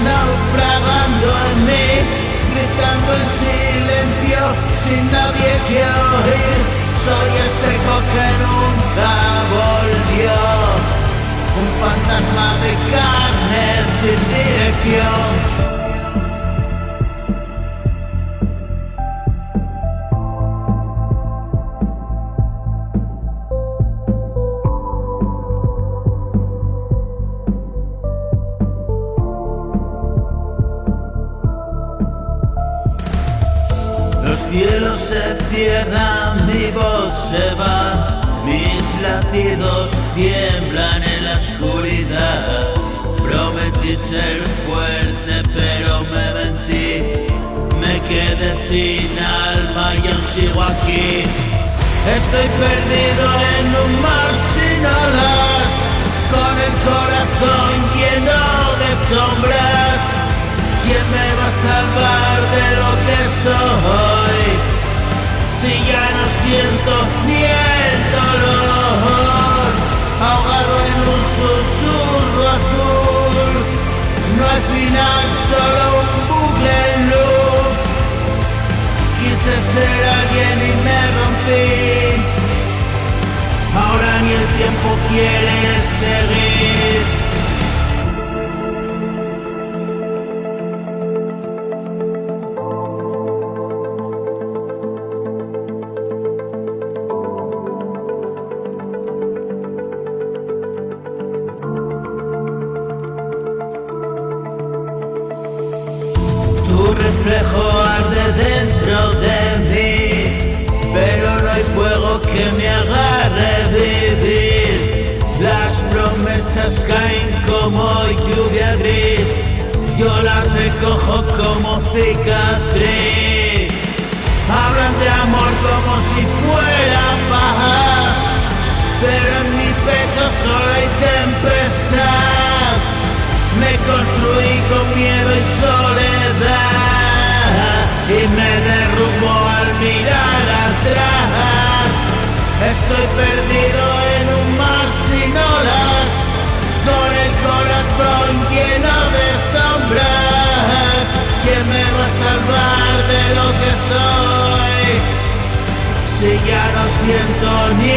naufragando en mí, gritando en silencio sin nadie que oír. Soy el seco que nunca volvió, un fantasma de carne sin dirección. Los cielos se cierran, mi voz se va, mis latidos tiemblan en la oscuridad. Prometí ser fuerte pero me mentí, me quedé sin alma y aún sigo aquí. Estoy perdido en un mar sin olas, con el corazón lleno de sombras. ¿Quién me va a salvar de lo que soy? Si ya no siento ni el dolor, ahogado en un susurro azul. No hay final, solo un bucle en loop. Quise ser alguien y me rompí, ahora ni el tiempo quiere seguir. Tu reflejo arde dentro de mí, pero no hay fuego que me haga revivir. Las promesas caen como lluvia gris, yo las recojo como cicatriz. Hablan de amor como si fuera paja, pero en mi pecho solo hay tempestad. Me construí con miedo y soledad, y me derrumbo al mirar atrás. Estoy perdido en un mar sin olas, con el corazón lleno de sombras. ¿Quién me va a salvar de lo que soy? Si ya no siento ni